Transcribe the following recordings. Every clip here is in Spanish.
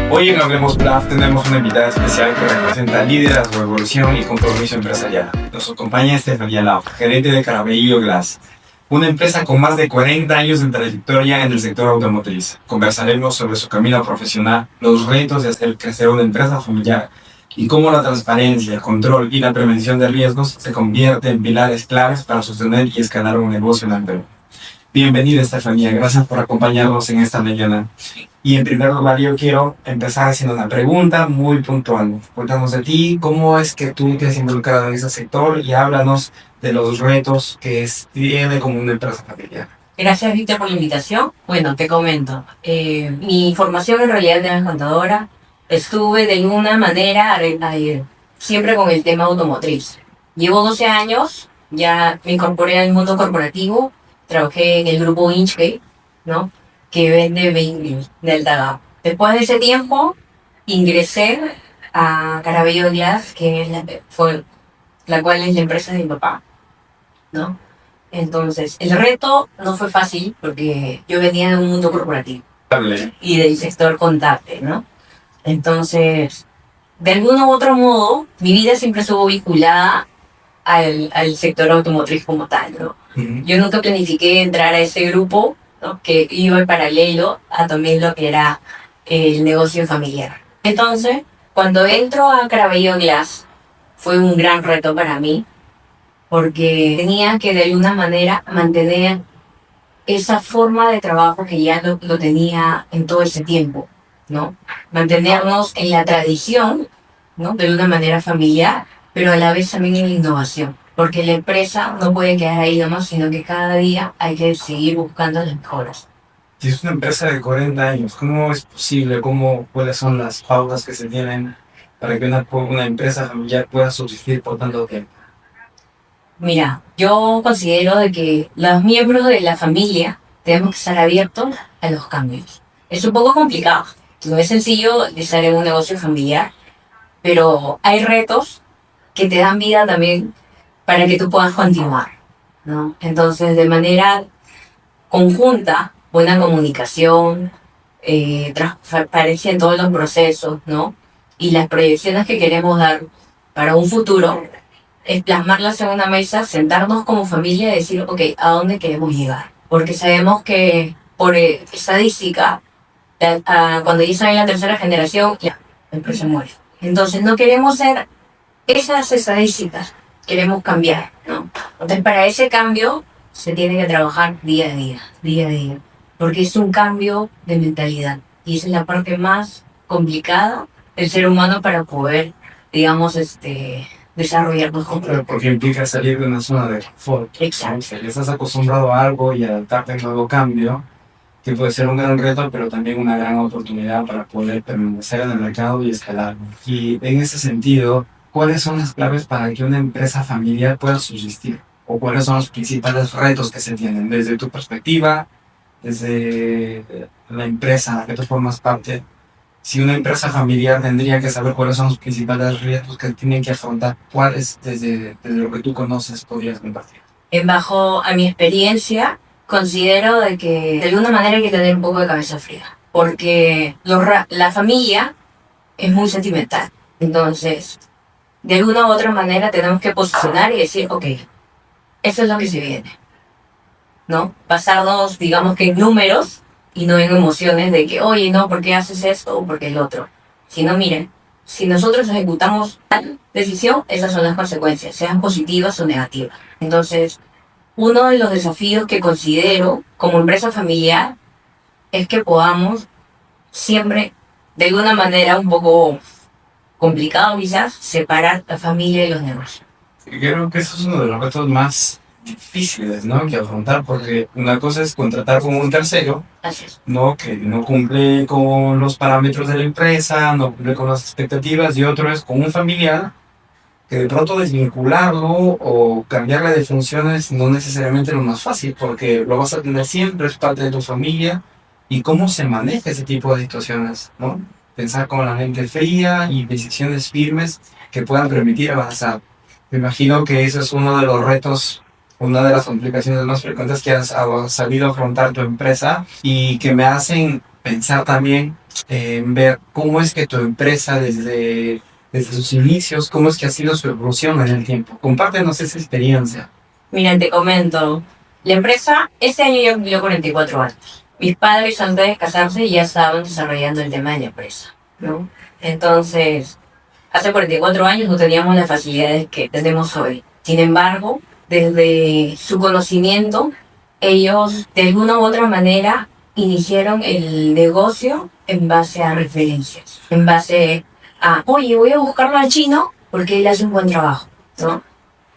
Hoy en Hablemos Plaf tenemos una invitada especial que representa liderazgo, evolución y compromiso empresarial. Nos acompaña Estefanía Lau, gerente de Caraballo Glass, una empresa con más de 40 años de trayectoria en el sector automotriz. Conversaremos sobre su camino profesional, los retos de hacer crecer una empresa familiar y cómo la transparencia, el control y la prevención de riesgos se convierten en pilares claves para sostener y escalar un negocio en el Perú. Bienvenida, Estefanía, gracias por acompañarnos en esta mañana. Y en primer lugar, yo quiero empezar haciendo una pregunta muy puntual. Cuéntanos de ti, cómo es que tú te has involucrado en ese sector y háblanos de los retos que tiene como una empresa familiar. Gracias, Víctor, por la invitación. Bueno, te comento. Mi formación en realidad de contadora, estuve de alguna manera siempre con el tema automotriz. Llevo 12 años, ya me incorporé al mundo corporativo, trabajé en el grupo Inchcape, ¿no?, que vende vehículos de alta gama. Después de ese tiempo, ingresé a Caraballo Glass, que es la cual es la empresa de mi papá, ¿no? Entonces, el reto no fue fácil porque yo venía de un mundo corporativo y del sector contable, ¿no? Entonces, de algún u otro modo, mi vida siempre estuvo vinculada al sector automotriz como tal, ¿no? Yo nunca planifiqué entrar a ese grupo, ¿no?, que iba en paralelo a también lo que era el negocio familiar. Entonces, cuando entro a Caraballo Glass, fue un gran reto para mí, porque tenía que de alguna manera mantener esa forma de trabajo que ya lo tenía en todo ese tiempo, ¿no? Mantenernos en la tradición, ¿no?, de una manera familiar, pero a la vez también en la innovación, porque la empresa no puede quedar ahí nomás, sino que cada día hay que seguir buscando las mejoras. Si es una empresa de 40 años, ¿cómo es posible? ¿Cuáles son las pautas que se tienen para que una empresa familiar pueda subsistir por tanto tiempo? Mira, yo considero de que los miembros de la familia tenemos que estar abiertos a los cambios. Es un poco complicado, no es sencillo estar en un negocio familiar, pero hay retos que te dan vida también para que tú puedas continuar, ¿no? Entonces, de manera conjunta, buena comunicación, transparencia en todos los procesos, ¿no?, y las proyecciones que queremos dar para un futuro, es plasmarlas en una mesa, sentarnos como familia y decir, ok, ¿a dónde queremos llegar? Porque sabemos que por estadística, cuando ya están en la tercera generación, ya, la empresa muere. Entonces, no queremos ser esas estadísticas, queremos cambiar, ¿no? Entonces, para ese cambio se tiene que trabajar día a día, porque es un cambio de mentalidad y esa es la parte más complicada del ser humano para poder, digamos, desarrollarnos como. Porque implica salir de una zona de confort. Exacto. Si estás acostumbrado a algo y adaptarte a un nuevo cambio, que puede ser un gran reto, pero también una gran oportunidad para poder permanecer en el mercado y escalar. Y en ese sentido, ¿cuáles son las claves para que una empresa familiar pueda subsistir? ¿O cuáles son los principales retos que se tienen desde tu perspectiva, desde la empresa a la que tú formas parte? Si una empresa familiar tendría que saber cuáles son los principales retos que tienen que afrontar, ¿cuáles desde lo que tú conoces podrías compartir? Bajo a mi experiencia, considero de que de alguna manera hay que tener un poco de cabeza fría, porque la familia es muy sentimental. Entonces, de alguna u otra manera tenemos que posicionar y decir, ok, eso es lo que se viene, ¿no? Basarnos, digamos que en números y no en emociones de que, oye, no, ¿por qué haces esto o por qué el otro? Sino, miren, si nosotros ejecutamos tal decisión, esas son las consecuencias, sean positivas o negativas. Entonces, uno de los desafíos que considero como empresa familiar es que podamos siempre, de alguna manera un poco complicado quizás, separar la familia y los negocios. Creo que eso es uno de los retos más difíciles, ¿no?, que afrontar, porque una cosa es contratar con un tercero, ¿no?, que no cumple con los parámetros de la empresa, no cumple con las expectativas, y otro es con un familiar, que de pronto desvincularlo o cambiarle de funciones no necesariamente es lo más fácil, porque lo vas a tener siempre, es parte de tu familia, y cómo se maneja ese tipo de situaciones, ¿no? Pensar con la mente fría y decisiones firmes que puedan permitir avanzar. Me imagino que ese es uno de los retos, una de las complicaciones más frecuentes que has sabido afrontar tu empresa y que me hacen pensar también en ver cómo es que tu empresa desde sus inicios, cómo es que ha sido su evolución en el tiempo. Compártenos esa experiencia. Mira, te comento. La empresa, este año ya cumplió 44 años. Mis padres antes de casarse ya estaban desarrollando el tema de la empresa, ¿no? Entonces, hace 44 años no teníamos las facilidades que tenemos hoy. Sin embargo, desde su conocimiento, ellos de alguna u otra manera iniciaron el negocio en base a referencias, en base a, oye, voy a buscarlo al chino porque él hace un buen trabajo, ¿no?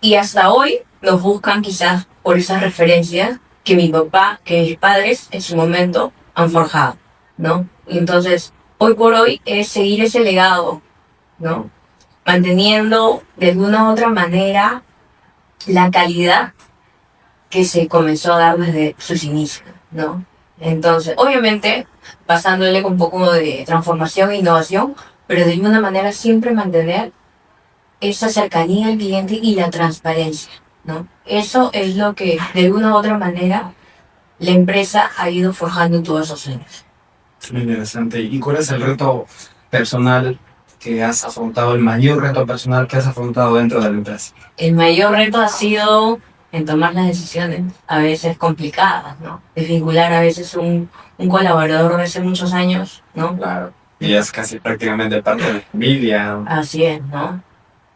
Y hasta hoy nos buscan quizás por esas referencias que mi papá, que mis padres en su momento han forjado, ¿no? Y entonces, hoy por hoy es seguir ese legado, ¿no? Manteniendo de alguna u otra manera la calidad que se comenzó a dar desde sus inicios, ¿no? Entonces, obviamente, pasándole con un poco de transformación e innovación, pero de alguna manera siempre mantener esa cercanía al cliente y la transparencia, ¿no? Eso es lo que, de alguna u otra manera, la empresa ha ido forjando en todos esos años. Muy interesante. ¿Y cuál es el reto personal que has afrontado, el mayor reto personal que has afrontado dentro de la empresa? El mayor reto ha sido en tomar las decisiones, a veces complicadas, ¿no? Desvincular a veces un colaborador de hace muchos años, ¿no? Claro. Y es casi prácticamente parte de la familia. Así es, ¿no?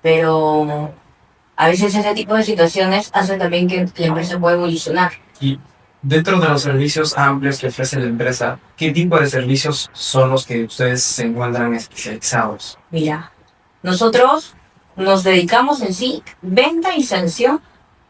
Pero a veces ese tipo de situaciones hacen también que la empresa pueda evolucionar. Y dentro de los servicios amplios que ofrece la empresa, ¿qué tipo de servicios son los que ustedes se encuentran especializados? Mira, nosotros nos dedicamos en sí venta y sanción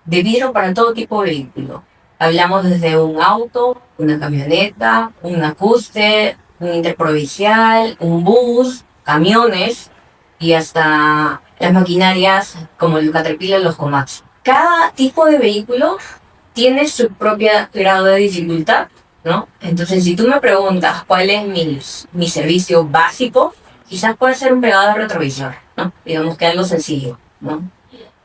de vidrio para todo tipo de vehículo. Hablamos desde un auto, una camioneta, un acúster, un interprovincial, un bus, camiones y hasta las maquinarias como el Caterpillar y los Komatsu. Cada tipo de vehículo tiene su propio grado de dificultad, ¿no? Entonces, si tú me preguntas cuál es mi servicio básico, quizás puede ser un pegado de retrovisor, ¿no? Digamos que algo sencillo, ¿no?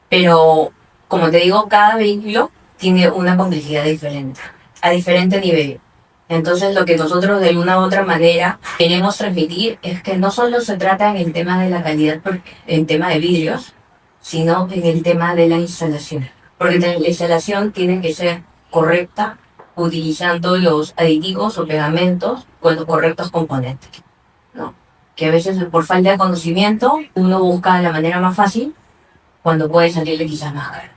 Pero, como te digo, cada vehículo tiene una complejidad diferente, a diferente nivel. Entonces, lo que nosotros de alguna u otra manera queremos transmitir es que no solo se trata en el tema de la calidad, en tema de vidrios, sino en el tema de la instalación. Porque la instalación tiene que ser correcta, utilizando los aditivos o pegamentos con los correctos componentes, ¿no? Que a veces por falta de conocimiento uno busca la manera más fácil cuando puede salirle quizás más caro.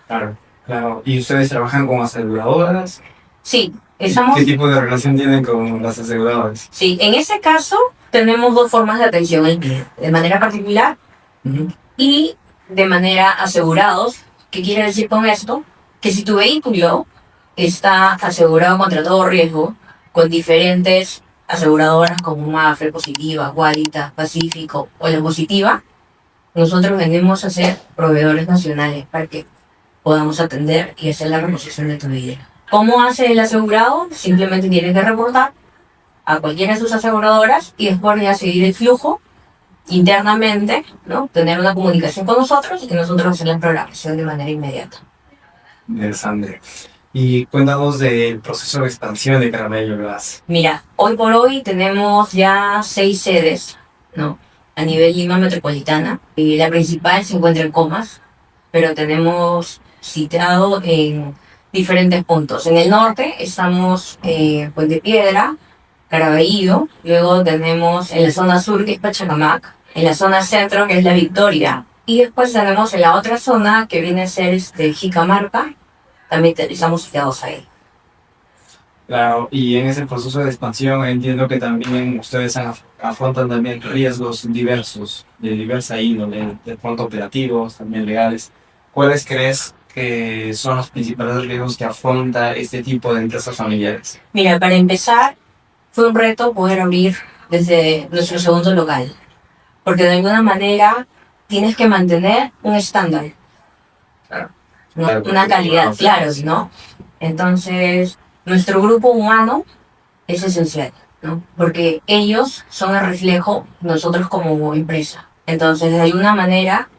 Claro, claro. ¿Y ustedes trabajan con aseguradoras? Sí, ¿Qué tipo de relación tienen con las aseguradoras? Sí, en ese caso tenemos dos formas de atención al cliente, de manera particular y de manera asegurados. ¿Qué quiere decir con esto? Que si tu vehículo está asegurado contra todo riesgo con diferentes aseguradoras como Mafre, Positiva, Qualitas, Pacífico o la Positiva, nosotros venimos a ser proveedores nacionales para que podamos atender y hacer la reposición de tu vehículo. ¿Cómo hace el asegurado? Simplemente tiene que reportar a cualquiera de sus aseguradoras y después ya seguir el flujo internamente, ¿no? Tener una comunicación con nosotros y nosotros hacer la programación de manera inmediata. Interesante. Y cuéntanos del proceso de expansión de Caramello Glass. Mira, hoy por hoy tenemos ya 6 sedes, ¿no? A nivel Lima metropolitana. Y la principal se encuentra en Comas, pero tenemos citado en diferentes puntos. En el norte estamos Puente Piedra, Caraballo, luego tenemos en la zona sur que es Pachacamac, en la zona centro que es La Victoria, y después tenemos en la otra zona que viene a ser Jicamarca, también estamos citados ahí. Claro, y en ese proceso de expansión entiendo que también ustedes afrontan también riesgos diversos, de diversa índole, de pronto operativos, también legales. ¿Cuáles crees que son los principales riesgos que afronta este tipo de empresas familiares? Mira, para empezar, fue un reto poder abrir desde nuestro segundo local, porque de alguna manera tienes que mantener un estándar, Claro. ¿no? Claro, Una calidad, claro, sí. ¿no? Entonces, nuestro grupo humano es esencial, ¿no? Porque ellos son el reflejo de nosotros como empresa. Entonces, de alguna manera,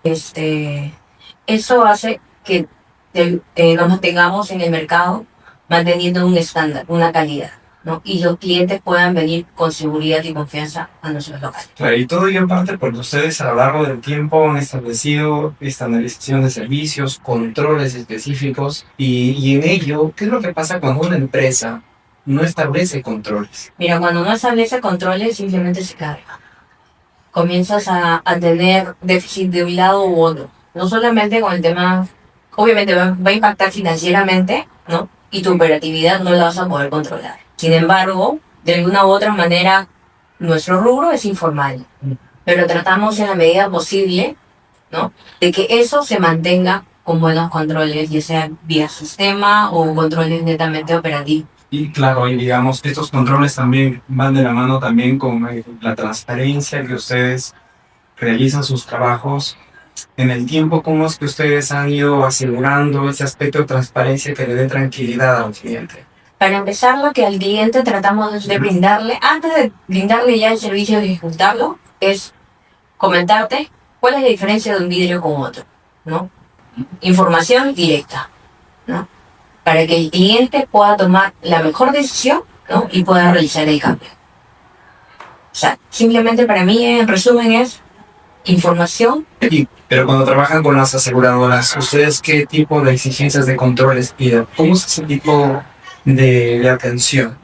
eso hace que nos mantengamos en el mercado manteniendo un estándar, una calidad, ¿no? Y los clientes puedan venir con seguridad y confianza a nuestros locales. Claro, y todo ello en parte porque ustedes a lo largo del tiempo han establecido estandarización de servicios, controles específicos, y en ello, ¿qué es lo que pasa cuando una empresa no establece controles? Mira, cuando no establece controles, simplemente se carga. Comienzas a tener déficit de un lado u otro. No solamente con el tema, obviamente va a impactar financieramente, ¿no? Y tu operatividad no la vas a poder controlar. Sin embargo, de alguna u otra manera, nuestro rubro es informal, pero tratamos en la medida posible, ¿no? De que eso se mantenga con buenos controles, ya sea vía sistema o controles netamente operativos. Y claro, y digamos, estos controles también van de la mano también con la transparencia que ustedes realizan sus trabajos en el tiempo. ¿Cómo es que ustedes han ido asegurando ese aspecto de transparencia que le dé tranquilidad al cliente? Para empezar, lo que al cliente tratamos de brindarle, antes de brindarle ya el servicio de ejecutarlo, es comentarte cuál es la diferencia de un vidrio con otro, ¿no? Información directa, ¿no? Para que el cliente pueda tomar la mejor decisión, ¿no? Y pueda realizar el cambio. O sea, simplemente para mí, en resumen, es información. Pero cuando trabajan con las aseguradoras, ¿ustedes qué tipo de exigencias de controles piden? ¿Cómo es ese tipo de atención?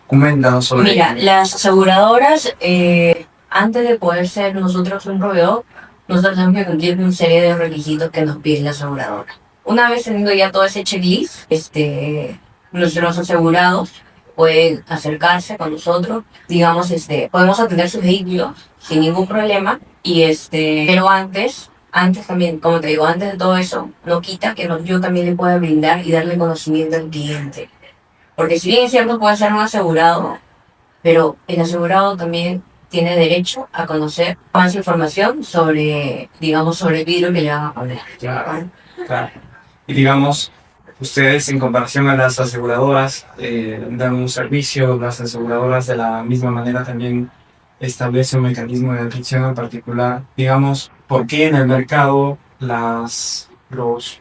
Coméntanos sobre Mira, ello. las aseguradoras, antes de poder ser nosotros un proveedor, nosotros tenemos que cumplir una serie de requisitos que nos pide la aseguradora. Una vez teniendo ya todo ese checklist, nuestros asegurados pueden acercarse con nosotros, digamos, podemos atender sus vehículos sin ningún problema, pero antes también, como te digo, antes de todo eso, no quita que yo también le pueda brindar y darle conocimiento al cliente. Porque si bien es cierto, puede ser un asegurado, pero el asegurado también tiene derecho a conocer más información sobre, digamos, sobre el vidrio que le van a poner. Claro, claro. Y digamos, ustedes en comparación a las aseguradoras dan un servicio, las aseguradoras de la misma manera también establecen un mecanismo de atención en particular. Digamos, ¿por qué en el mercado los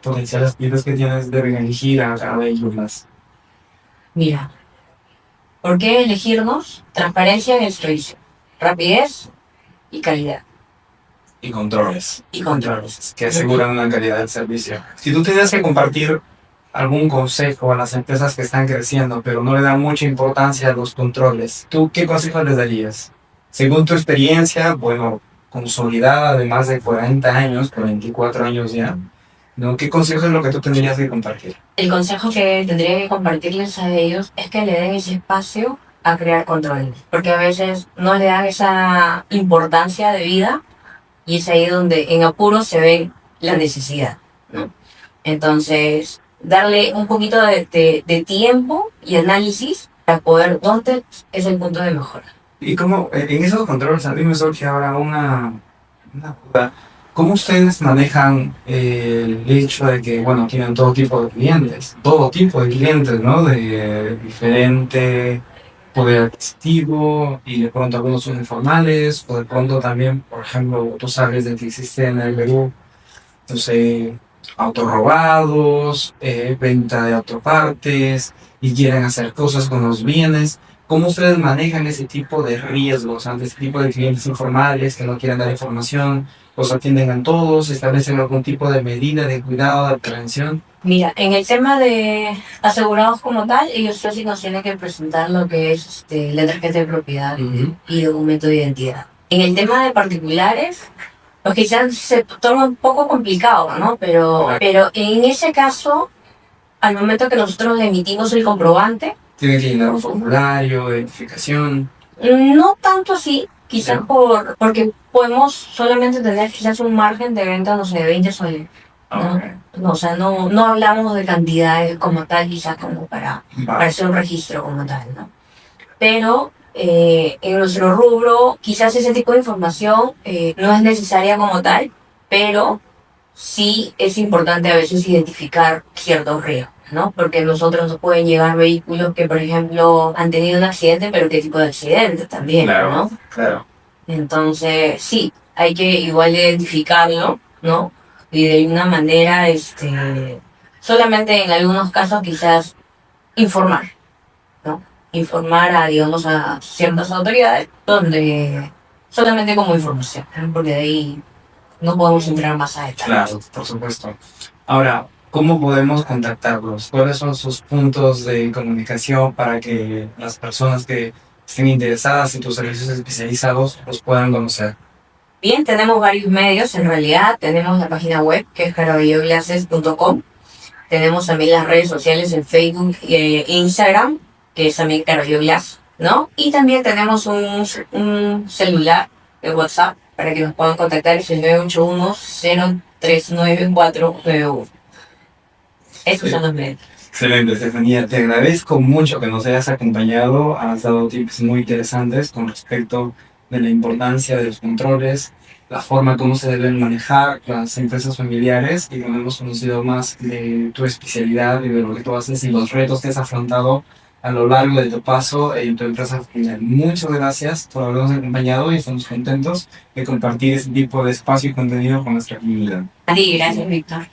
potenciales clientes que tienes deben elegir a cada ellos más? Mira, ¿por qué elegirnos? Transparencia en el servicio, rapidez y calidad. Y controles. Y controles. Que aseguran una calidad del servicio. Si tú tienes que compartir algún consejo a las empresas que están creciendo, pero no le dan mucha importancia a los controles, ¿tú qué consejo les darías? Según tu experiencia, bueno, consolidada de más de 40 años, 44 años ya, ¿no? ¿Qué consejo es lo que tú tendrías que compartir? El consejo que tendría que compartirles a ellos es que le den ese espacio a crear controles, porque a veces no le dan esa importancia de vida y es ahí donde en apuros se ve la necesidad, ¿no? Entonces, darle un poquito de tiempo y análisis para poder dónde es el punto de mejora. Y cómo, en esos controles, a mí me surge ahora una duda. ¿Cómo ustedes manejan el hecho de que, bueno, tienen todo tipo de clientes, ¿no? De diferente poder adquisitivo, y de pronto algunos son informales, o de pronto también, por ejemplo, tú sabes de que existe en el Perú, no sé, autos robados, venta de autopartes, y quieren hacer cosas con los bienes. ¿Cómo ustedes manejan ese tipo de riesgos ante este tipo de clientes informales que no quieren dar información? ¿Los atienden a todos? ¿Establecen algún tipo de medida de cuidado, de prevención? Mira, en el tema de asegurados como tal, ellos sí nos tienen que presentar lo que es la tarjeta de propiedad y documento de identidad. En el tema de particulares, pues quizás se torna un poco complicado, ¿no? Pero en ese caso, al momento que nosotros le emitimos el comprobante, ¿Tienen que llenar un formulario de identificación? no tanto así, quizás porque podemos solamente tener quizás un margen de venta, no sé, de 20 soles. ¿No? No, o sea, no hablamos de cantidades como tal, quizás como para hacer un registro como tal, ¿no? Pero en nuestro rubro, quizás ese tipo de información no es necesaria como tal, pero sí es importante a veces identificar ciertos riesgos, ¿no? Porque a nosotros nos pueden llegar vehículos que, por ejemplo, han tenido un accidente, pero qué tipo de accidente también, Claro, ¿no? claro. Entonces, sí, hay que igual identificarlo, ¿no? Y de alguna manera, solamente en algunos casos quizás informar, ¿no? informar a, digamos, a ciertas autoridades donde solamente como información, ¿no? Porque de ahí no podemos entrar más a detalle. Claro, por supuesto. Ahora, ¿cómo podemos contactarlos? ¿Cuáles son sus puntos de comunicación para que las personas que estén interesadas en tus servicios especializados los puedan conocer? Bien, tenemos varios medios en realidad. Tenemos la página web que es carabelloglasses.com. Tenemos también las redes sociales en Facebook e Instagram, que es también Carabelloglass, ¿no? Y también tenemos un celular de WhatsApp para que nos puedan contactar, es el 981-039-491. Esos son los medios. Excelente, Estefanía. Te agradezco mucho que nos hayas acompañado. Has dado tips muy interesantes con respecto de la importancia de los controles, la forma como se deben manejar las empresas familiares y cuando hemos conocido más de tu especialidad y de lo que tú haces y los retos que has afrontado a lo largo de tu paso en tu empresa familiar. Muchas gracias por habernos acompañado y estamos contentos de compartir este tipo de espacio y contenido con nuestra comunidad. A ti, gracias, Víctor.